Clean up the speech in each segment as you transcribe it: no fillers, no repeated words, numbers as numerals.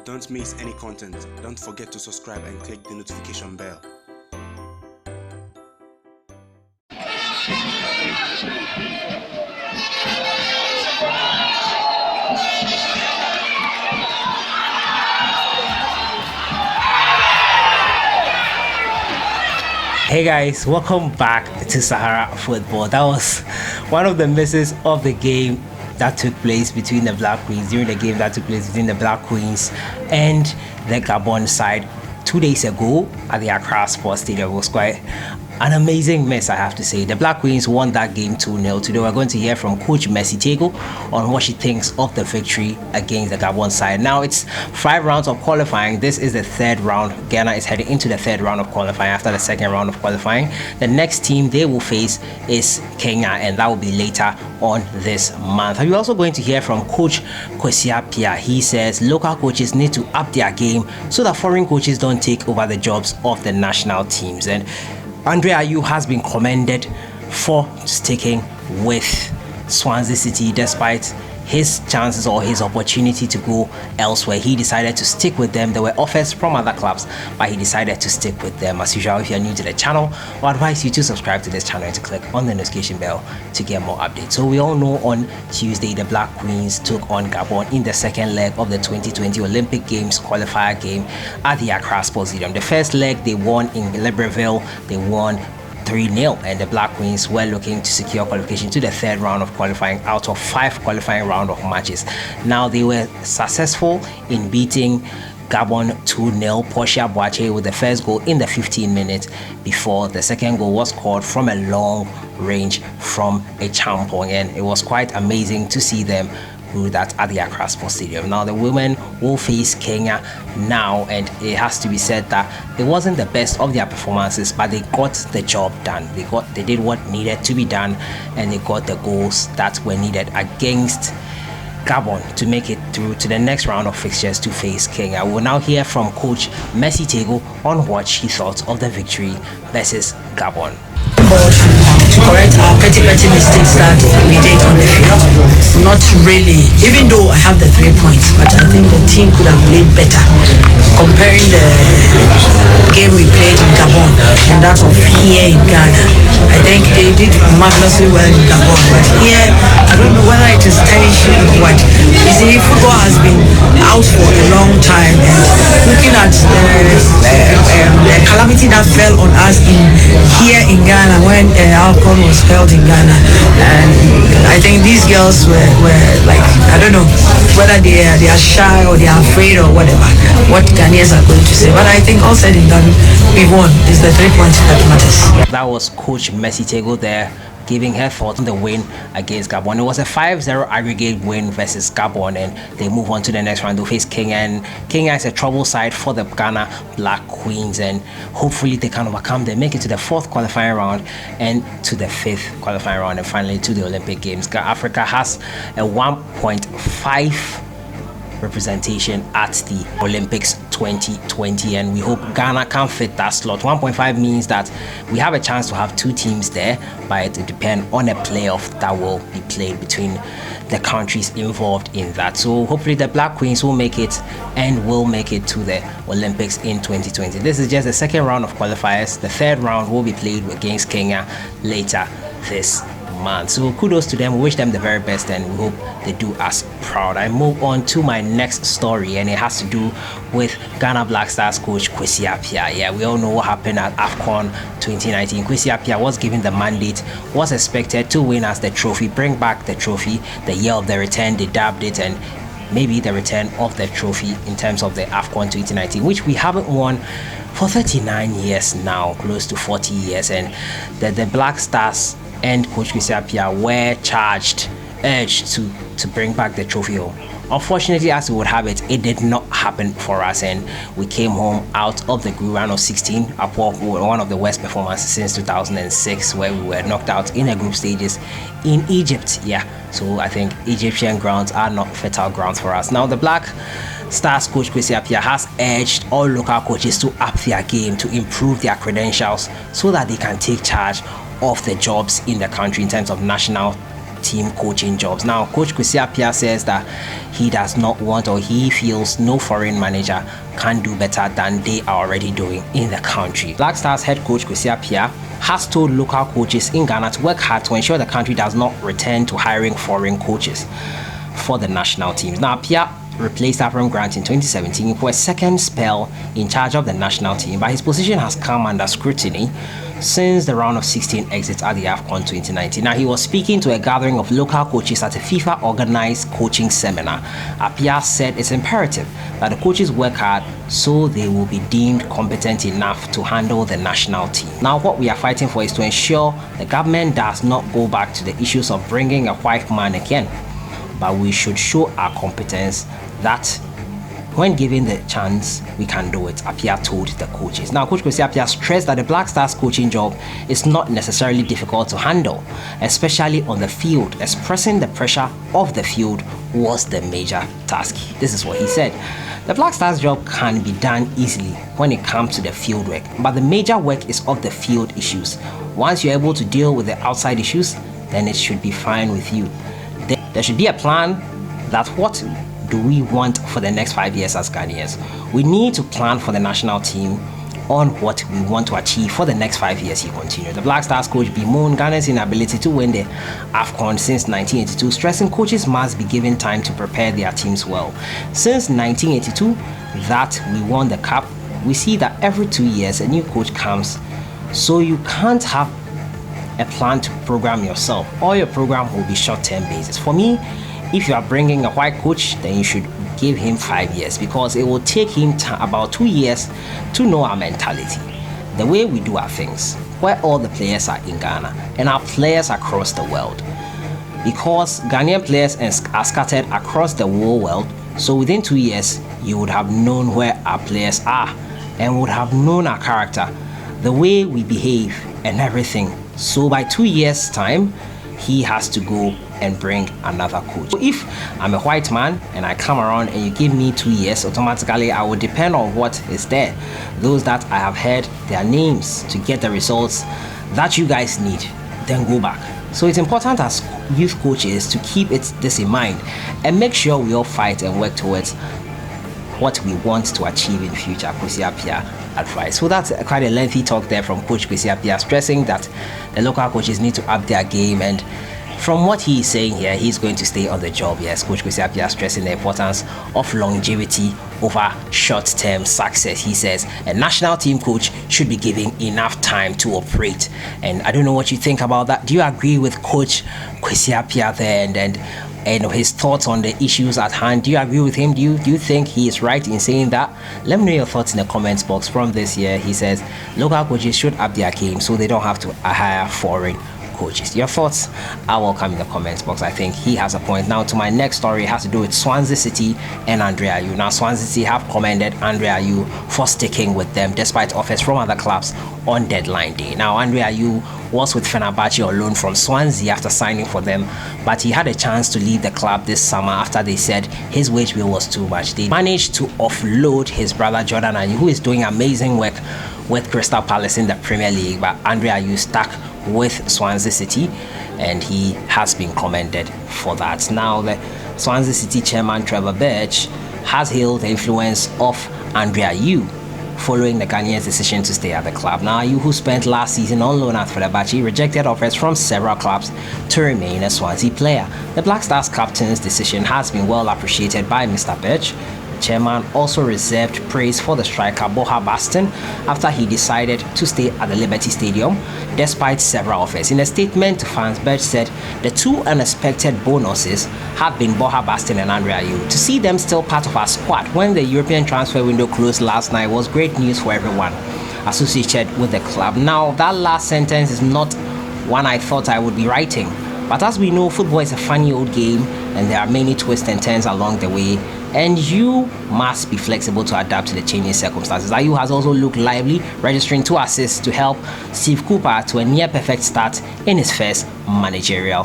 Don't miss any content. Don't forget to subscribe and click the notification bell. Hey guys, welcome back to Sahara Football. That was one of the misses of the game that took place between the Black Queens, during the game that took place between the Black Queens and the Gabon side 2 days ago at the Accra Sports Stadium. It was quite an amazing miss, I have to say. The Black Queens won that game 2-0. Today we're going to hear from Coach Kwesi Appiah on what she thinks of the victory against the Gabon side. Now it's 5 rounds of qualifying. This is the 3rd round. Ghana is heading into the 3rd round of qualifying after the 2nd round of qualifying. The next team they will face is Kenya, and that will be later on this month. We're also going to hear from Coach Kwesi Appiah. He says local coaches need to up their game so that foreign coaches don't take over the jobs of the national teams. And Ayew has been commended for sticking with Swansea City despite his chances or his opportunity to go elsewhere. He decided to stick with them. There were offers from other clubs, but he decided to stick with them. As usual, if you're new to the channel, I advise you to subscribe to this channel and to click on the notification bell to get more updates. So we all know on Tuesday, the Black Queens took on Gabon in the 2nd leg of the 2020 Olympic Games qualifier game at the Accra Sports Stadium. The first leg, they won in Libreville. They won 3-0, and the Black Queens were looking to secure qualification to the 3rd round of qualifying out of 5 qualifying round of matches. Now they were successful in beating Gabon 2-0. Kwesi Appiah with the first goal in the 15 minutes before the second goal was scored from a long range from a champon, and it was quite amazing to see them do that at the Accra Sports Stadium. Now the women will face Kenya now, and it has to be said that it wasn't the best of their performances, but they got the job done. They did what needed to be done, and they got the goals that were needed against Gabon to make it through to the next round of fixtures to face Kenya. We'll now hear from Coach Kwesi Appiah on what she thought of the victory versus Gabon. To correct our petty mistakes that we did on the field. Not really, even though I have the 3 points, but I think the team could have played better. Comparing the game we played in Gabon and that of here in Ghana, I think they did marvelously well in Gabon, but here I don't know whether it is tension or what. You see, football has been out for a long time, and looking at the calamity that fell on us here in Ghana when AFCON was held in Ghana, and I think these girls were like, I don't know whether they are shy or they are afraid or whatever, what Ghanaians are going to say, but I think all said and done, we won. It's the 3 points that matters. That was Coach Kwesi Appiah there, giving her thoughts on the win against Gabon. It was a 5-0 aggregate win versus Gabon, and they move on to the next round to face Kenya. And Kenya is a trouble side for the Ghana Black Queens, and hopefully they can overcome them, make it to the 4th qualifying round and to the 5th qualifying round, and finally to the Olympic Games. Africa has a 1.5 representation at the Olympics 2020, and we hope Ghana can fit that slot. 1.5 means that we have a chance to have 2 teams there, but it will depend on a playoff that will be played between the countries involved in that. So hopefully the Black Queens will make it and will make it to the Olympics in 2020. This is just the 2nd round of qualifiers. The 3rd round will be played against Kenya later this month. So kudos to them. We wish them the very best, and we hope they do us proud. I move on to my next story, and it has to do with Ghana Black Stars coach Kwesi Appiah. Yeah, we all know what happened at AFCON 2019. Kwesi Appiah was given the mandate, was expected to win us the trophy, bring back the trophy, the year of the return. They dubbed it, and maybe the return of the trophy in terms of the AFCON 2019, which we haven't won for 39 years now, close to 40 years, and the Black Stars and Coach Kwesi Appiah were urged to bring back the trophy home. Unfortunately, as we would have it, it did not happen for us, and we came home out of the group round of 16. One of the worst performances since 2006, where we were knocked out in the group stages in Egypt. Yeah, so I think Egyptian grounds are not fertile grounds for us. Now the Black Stars coach Kwesi Appiah has urged all local coaches to up their game, to improve their credentials so that they can take charge of the jobs in the country in terms of national team coaching jobs. Now, Coach Kwesi Appiah says that he does not want, or he feels no foreign manager can do better than they are already doing in the country. Black Stars head coach Kwesi Appiah has told local coaches in Ghana to work hard to ensure the country does not return to hiring foreign coaches for the national teams. Now, Appiah replaced Abraham Grant in 2017 for a second spell in charge of the national team, but his position has come under scrutiny since the round of 16 exit at the AFCON 2019. Now, he was speaking to a gathering of local coaches at a FIFA-organized coaching seminar. Appiah said it's imperative that the coaches work hard so they will be deemed competent enough to handle the national team. Now, what we are fighting for is to ensure the government does not go back to the issues of bringing a white man again, but we should show our competence that when given the chance, we can do it, Appiah told the coaches. Now, Coach Kwesi Appiah stressed that the Black Stars coaching job is not necessarily difficult to handle, especially on the field. Expressing the pressure of the field was the major task. This is what he said. The Black Stars job can be done easily when it comes to the field work, but the major work is of the field issues. Once you're able to deal with the outside issues, then it should be fine with you. There should be a plan that what do we want for the next 5 years as Ghanaians. We need to plan for the national team on what we want to achieve for the next 5 years, he continued. The Black Stars coach bemoaned Ghana's inability to win the AFCON since 1982, stressing coaches must be given time to prepare their teams well. Since 1982, that we won the cup, we see that every 2 years a new coach comes, so you can't have a plan to program yourself. All your program will be short-term basis. For me, if you are bringing a white coach, then you should give him 5 years, because it will take him about 2 years to know our mentality, the way we do our things, where all the players are in Ghana and our players across the world, because Ghanaian players are scattered across the whole world. So within 2 years, you would have known where our players are and would have known our character, the way we behave and everything. So by 2 years time, he has to go and bring another coach. So if I'm a white man and I come around and you give me 2 years, automatically I will depend on what is there. Those that I have heard their names to get the results that you guys need, then go back. So it's important as youth coaches to keep this in mind and make sure we all fight and work towards what we want to achieve in future, Kwesi Appiah advice. So that's quite a lengthy talk there from Coach Kwesi Appiah, stressing that the local coaches need to up their game, and from what he is saying here, he's going to stay on the job. Yes, Coach Kwesi Appiah stressing the importance of longevity over short-term success. He says a national team coach should be given enough time to operate. And I don't know what you think about that. Do you agree with Coach Kwesi Appiah there and his thoughts on the issues at hand? Do you agree with him? Do you think he is right in saying that? Let me know your thoughts in the comments box. From this year, he says local coaches should up their game so they don't have to hire foreign coaches. Your thoughts are welcome in the comments box. I think he has a point. Now to my next story, it has to do with Swansea City and Andre Ayew. Now Swansea City have commended Andre Ayew for sticking with them despite offers from other clubs on deadline day. Now Andre Ayew was with Fenerbahce on loan from Swansea after signing for them, but he had a chance to leave the club this summer after they said his wage bill was too much. They managed to offload his brother Jordan Ayew, who is doing amazing work with Crystal Palace in the Premier League, but Andre Ayew stuck with Swansea City and he has been commended for that. Now the Swansea City chairman Trevor Birch has hailed the influence of Andre Ayew following the Ghanaian's decision to stay at the club. Now Ayew, who spent last season on loan at Fenerbahce, rejected offers from several clubs to remain a Swansea player. The Black Stars captain's decision has been well appreciated by Mr. Birch. Chairman also reserved praise for the striker Boha Baston after he decided to stay at the Liberty Stadium despite several offers. In a statement to fans, Birch said the two unexpected bonuses have been Boha Baston and Andre Ayew. To see them still part of our squad when the European transfer window closed last night was great news for everyone associated with the club. Now that last sentence is not one I thought I would be writing, but as we know, football is a funny old game and there are many twists and turns along the way, and you must be flexible to adapt to the changing circumstances. Ayew has also looked lively, registering 2 assists to help Steve Cooper to a near perfect start in his first managerial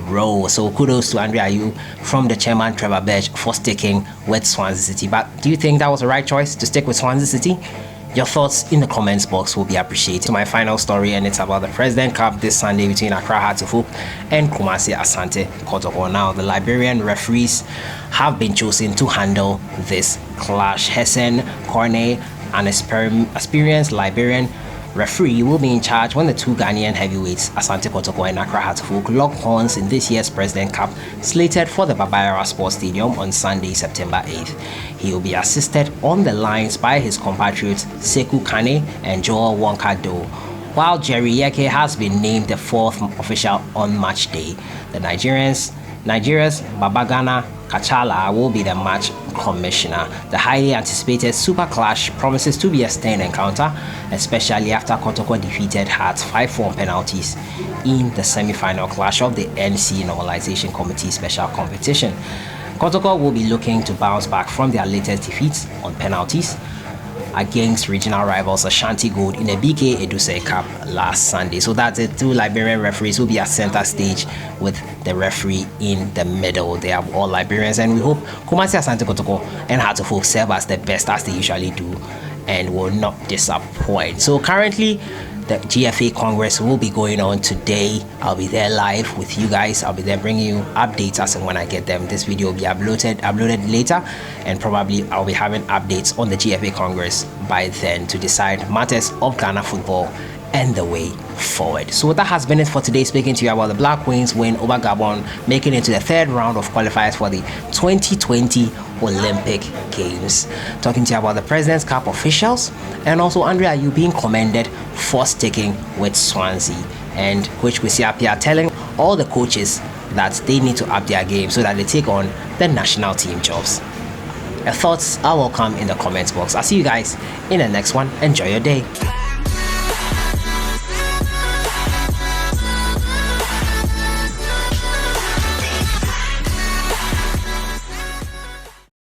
role. So kudos to Andre Ayew from the chairman Trevor Birch for sticking with Swansea City. But do you think that was the right choice to stick with Swansea City? Your thoughts in the comments box will be appreciated. My final story, and it's about the President Cup this Sunday between Accra Hearts of Oak and Kwesi Appiah KOTOKO. Now, the Liberian referees have been chosen to handle this clash. Hessen Cornet, an experienced Liberian referee, will be in charge when the two Ghanaian heavyweights, Asante KOTOKO and Accra Hearts of Oak, lock horns in this year's President Cup, slated for the Babayara Sports Stadium on Sunday, September 8th. He will be assisted on the lines by his compatriots Sekou Kane and Joel Wonkado, while Jerry Yeke has been named the fourth official on match day. The Nigeria's Babagana Kachala will be the match commissioner. The highly anticipated Super Clash promises to be a stern encounter, especially after KOTOKO defeated Hearts 5-4 penalties in the semi-final clash of the NC Normalization Committee Special Competition. KOTOKO will be looking to bounce back from their latest defeats on penalties against regional rivals Ashanti Gold in the BK Eduse Cup last Sunday. So that's it. Two Liberian referees will be at center stage with the referee in the middle. They are all Liberians, and we hope Kumasi Asante KOTOKO and Hearts of Oak serve as the best as they usually do and will not disappoint. So currently, the GFA Congress will be going on today. I'll be there live with you guys. I'll be there bringing you updates as and when I get them. This video will be uploaded later, and probably I'll be having updates on the GFA Congress by then to decide matters of Ghana football and the way forward. So that has been it for today. Speaking to you about the Black Queens win over Gabon, making it to the third round of qualifiers for the 2020 Olympic Games. Talking to you about the President's Cup officials, and also Ayew being commended for sticking with Swansea, and Coach Kwesi Appiah telling all the coaches that they need to up their game so that they take on the national team jobs. Your thoughts are welcome in the comments box. I'll see you guys in the next one. Enjoy your day.